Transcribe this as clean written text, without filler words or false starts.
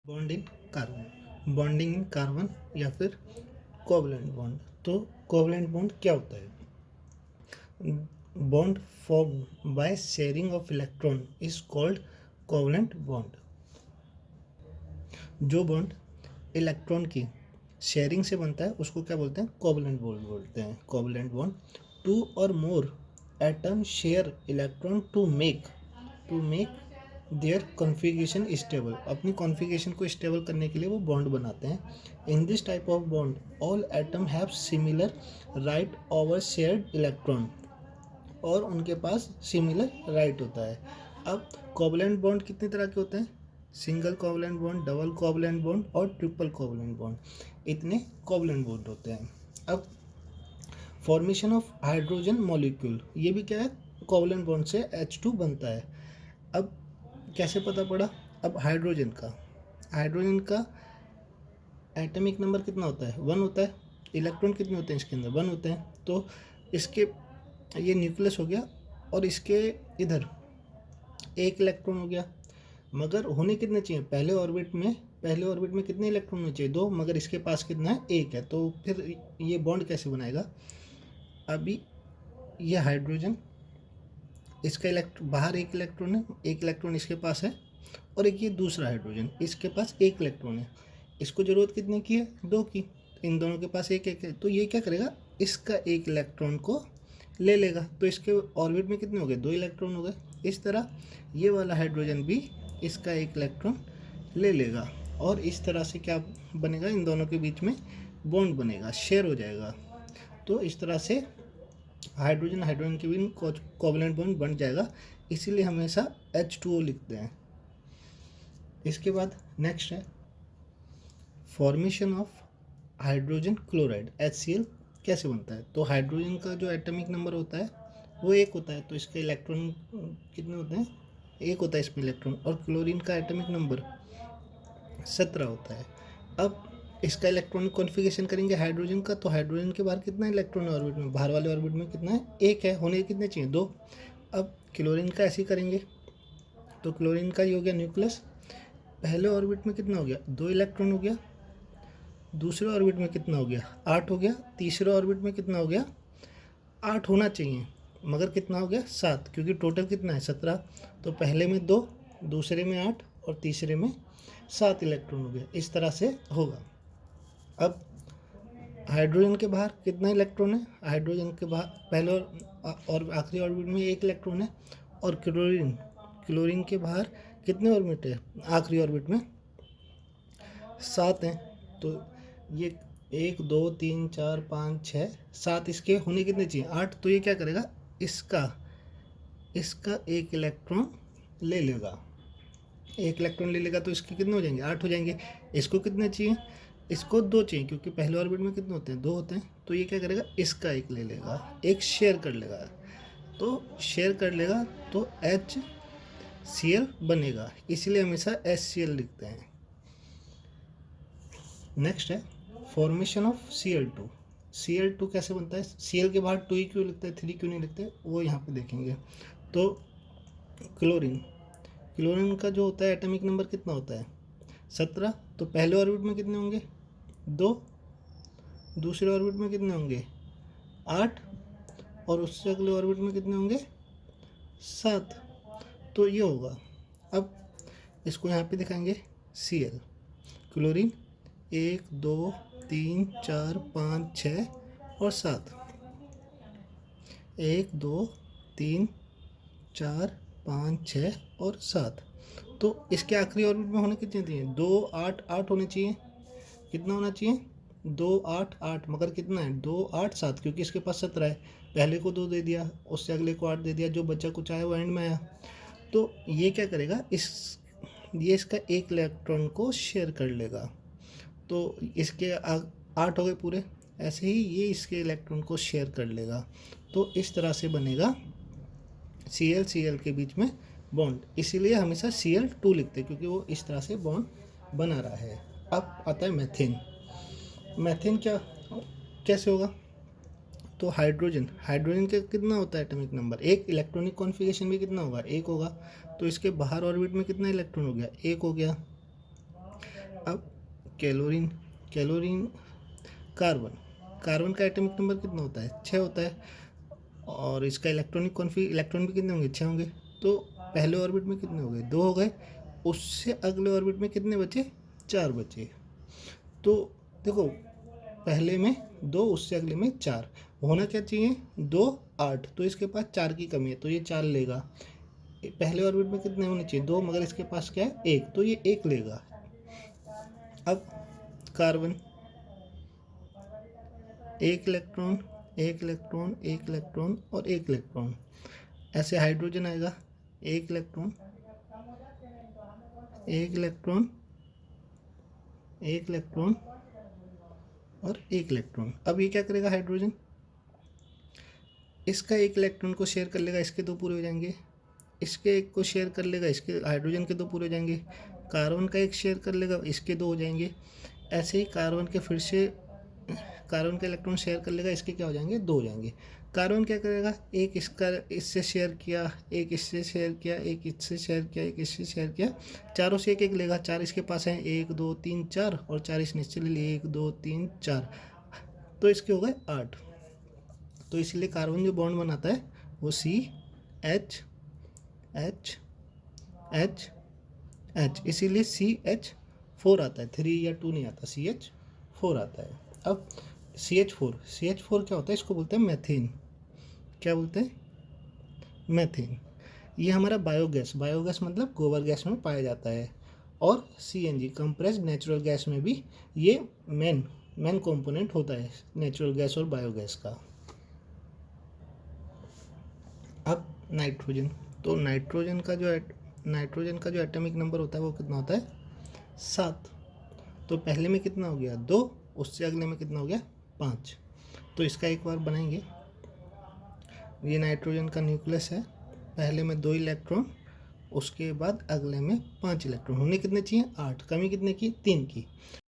Bond in carbon, bonding in carbon या फिर covalent bond. तो कोवलेंट बॉन्ड क्या होता है? Bond formed by sharing of electron is called covalent bond. जो बॉन्ड इलेक्ट्रॉन की शेयरिंग से बनता है उसको क्या बोलते हैं? कोवलेंट बॉन्ड बोलते हैं। कोवलेंट बॉन्ड, टू और more atom share electron to make their configuration stable. अपनी कॉन्फ़िगरेशन को स्टेबल करने के लिए वो बॉन्ड बनाते हैं। In this type of bond all atom have similar right over shared electron, और उनके पास सिमिलर राइट होता है। अब कोवलेंट बॉन्ड कितने तरह के होते हैं? Single covalent bond, double covalent bond और ट्रिपल कोवलेंट बॉन्ड। इतने कोवलेंट बॉन्ड होते हैं। अब फॉर्मेशन ऑफ हाइड्रोजन मॉलिक्यूल, ये भी क्या है? कोवलेंट बॉन्ड से H2 बनता है। अब कैसे पता पड़ा? अब हाइड्रोजन का एटॉमिक नंबर कितना होता है? 1 होता है। इलेक्ट्रॉन कितने होते हैं इसके अंदर? 1 होते हैं। तो इसके ये न्यूक्लियस हो गया और इसके इधर 1 इलेक्ट्रॉन हो गया, मगर होने कितने चाहिए? पहले ऑर्बिट में कितने इलेक्ट्रॉन होने चाहिए? 2, मगर इसके पास कितना है? 1 है। तो फिर ये बॉन्ड कैसे बनाएगा? अभी ये हाइड्रोजन, इसका बाहर 1 इलेक्ट्रॉन है, 1 इलेक्ट्रॉन इसके पास है, और एक ये दूसरा हाइड्रोजन, इसके पास 1 इलेक्ट्रॉन है। इसको ज़रूरत कितने की है? 2 की। इन दोनों के पास 1 है, तो ये क्या करेगा? इसका 1 इलेक्ट्रॉन को ले लेगा। तो इसके ऑर्बिट में कितने हो गए? 2 इलेक्ट्रॉन हो गए। इस तरह ये वाला हाइड्रोजन भी इसका 1 इलेक्ट्रॉन ले लेगा, और इस तरह से क्या बनेगा? इन दोनों के बीच में बॉन्ड बनेगा, शेयर हो जाएगा। तो इस तरह से हाइड्रोजन के भी कोवलेंट बॉन्ड बन जाएगा। इसीलिए हमेशा H2O लिखते हैं। इसके बाद नेक्स्ट है formation of hydrogen chloride, HCl कैसे बनता है? तो हाइड्रोजन का जो एटॉमिक नंबर होता है वो 1 होता है, तो इसके इलेक्ट्रॉन कितने होते हैं? 1 होता है इसमें इलेक्ट्रॉन। और क्लोरीन का एटॉमिक नंबर 17 होता है। अब इसका इलेक्ट्रॉनिक कॉन्फ़िगरेशन करेंगे हाइड्रोजन का, तो हाइड्रोजन के बाहर कितना इलेक्ट्रॉन है ऑर्बिट में? बाहर वाले ऑर्बिट में कितना है? 1 है। होने कितने चाहिए? 2। अब क्लोरीन का ऐसे ही करेंगे, तो क्लोरीन का ही हो गया न्यूक्लियस। पहले ऑर्बिट में कितना हो गया? 2 इलेक्ट्रॉन हो गया। दूसरे ऑर्बिट में कितना हो गया? 8 हो गया। तीसरे ऑर्बिट में कितना हो गया? 8 होना चाहिए, मगर कितना हो गया? 7, क्योंकि टोटल कितना है? 17। तो पहले में 2, दूसरे में 8 और तीसरे में 7 इलेक्ट्रॉन हो गया। इस तरह से होगा। अब हाइड्रोजन के बाहर कितना इलेक्ट्रॉन है? हाइड्रोजन के बाहर पहले और आखिरी ऑर्बिट में 1 इलेक्ट्रॉन है। और क्लोरीन के बाहर कितने ऑर्बिट है? आखिरी ऑर्बिट में 7 हैं। तो ये 1 2 3 4 5 6 7, इसके होने कितने चाहिए? 8। तो ये क्या करेगा? इसका 1 इलेक्ट्रॉन ले लेगा। 1 इलेक्ट्रॉन ले लेगा तो इसके कितने हो जाएंगे? 8 हो जाएंगे। इसको कितने चाहिए? इसको 2 चाहिए, क्योंकि पहले ऑर्बिट में कितने होते हैं? 2 होते हैं। तो ये क्या करेगा? इसका 1 ले लेगा, एक शेयर कर लेगा। तो शेयर कर लेगा तो HCl बनेगा। इसलिए हमेशा HCl लिखते हैं। नेक्स्ट है फॉर्मेशन ऑफ Cl2। Cl2 कैसे बनता है? Cl के बाहर 2 ही क्यों लिखते हैं, 3 क्यों नहीं लिखते? वो यहाँ पे देखेंगे। तो क्लोरीन का जो होता है एटॉमिक नंबर कितना होता है? 17। तो पहले ऑर्बिट में कितने होंगे? 2। दूसरे ऑर्बिट में कितने होंगे? 8। और उससे अगले ऑर्बिट में कितने होंगे? 7। तो ये होगा। अब इसको यहाँ पे दिखाएंगे Cl, क्लोरीन 1 2 3 4 5 6 और 7। 1 2 3 4 5 6 और 7। तो इसके आखिरी ऑर्बिट में होने कितने चाहिए? 2 8 8 होने चाहिए। कितना होना चाहिए? 2 8 8, मगर कितना है? 2 8 7, क्योंकि इसके पास 17 है। पहले को 2 दे दिया, उससे अगले को 8 दे दिया, जो बच्चा कुछ आया वो एंड में आया। तो ये क्या करेगा? ये इसका 1 इलेक्ट्रॉन को शेयर कर लेगा। तो इसके 8 हो गए पूरे। ऐसे ही ये इसके इलेक्ट्रॉन को शेयर कर लेगा। तो इस तरह से बनेगा Cl के बीच में बॉन्ड। इसीलिए हमेशा Cl2 लिखते हैं, क्योंकि वो इस तरह से बॉन्ड बना रहा है। अब आता है मैथेन कैसे होगा? तो हाइड्रोजन का कितना होता है एटॉमिक नंबर? 1। इलेक्ट्रॉनिक कॉन्फ़िगरेशन भी कितना होगा? 1 होगा। तो इसके बाहर ऑर्बिट में कितना इलेक्ट्रॉन हो गया? 1 हो गया। कैलोरीन कैलोरीन कार्बन का एटॉमिक नंबर कितना होता है? 6 होता है। और इसका इलेक्ट्रॉन भी कितने होंगे? 6 होंगे। तो पहले ऑर्बिट में कितने हो गए? 2 हो गए। उससे अगले ऑर्बिट में कितने बचे? 4 बचे। तो देखो, पहले में 2, उससे अगले में 4। होना क्या चाहिए? 2 8। तो इसके पास 4 की कमी है, तो ये 4 लेगा। पहले ऑर्बिट में कितने होने चाहिए? 2, मगर इसके पास क्या है? 1, तो ये 1 लेगा। अब कार्बन, 1 इलेक्ट्रॉन, 1 इलेक्ट्रॉन, 1 इलेक्ट्रॉन और 1 इलेक्ट्रॉन। ऐसे हाइड्रोजन आएगा, 1 इलेक्ट्रॉन, 1 इलेक्ट्रॉन, 1 इलेक्ट्रॉन और 1 इलेक्ट्रॉन। अब ये क्या करेगा? हाइड्रोजन इसका 1 इलेक्ट्रॉन को शेयर कर लेगा, इसके 2 पूरे हो जाएंगे। इसके 1 को शेयर कर लेगा, इसके हाइड्रोजन के 2 पूरे हो जाएंगे। कार्बन का 1 शेयर कर लेगा, इसके 2 हो जाएंगे। ऐसे ही कार्बन के फिर से कार्बन का इलेक्ट्रॉन शेयर कर लेगा, इसके क्या हो जाएंगे? 2 हो जाएंगे। कार्बन क्या करेगा? एक इसका इससे शेयर किया, एक इससे शेयर किया, एक इससे शेयर किया, एक इससे शेयर किया, चारों से 1 1 लेगा। 4 इसके पास है, 1 2 3 4, और 4 इसने इससे ले लिए, 1 2 3 4, तो इसके हो गए 8। तो इसलिए कार्बन जो बॉन्ड बनाता है वो CH, इसीलिए CH4 आता है, 3 या 2 नहीं आता, CH4 आता है। अब CH4 क्या होता है? इसको बोलते हैं मैथेन। क्या बोलते हैं? मैथेन। ये हमारा बायोगैस मतलब गोबर गैस में पाया जाता है। और CNG कंप्रेस्ड नेचुरल गैस में भी ये मेन कंपोनेंट होता है नेचुरल गैस और बायोगैस का। अब नाइट्रोजन, तो नाइट्रोजन का जो एटॉमिक नंबर होता है वो कितना होता है? 7। तो पहले में कितना हो गया? 2, उससे अगले में कितना हो गया? 5। तो इसका एक बार बनाएंगे। ये नाइट्रोजन का न्यूक्लियस है, पहले में 2 इलेक्ट्रॉन, उसके बाद अगले में 5 इलेक्ट्रॉन। होने कितने चाहिए? 8। कमी कितने की? 3 की।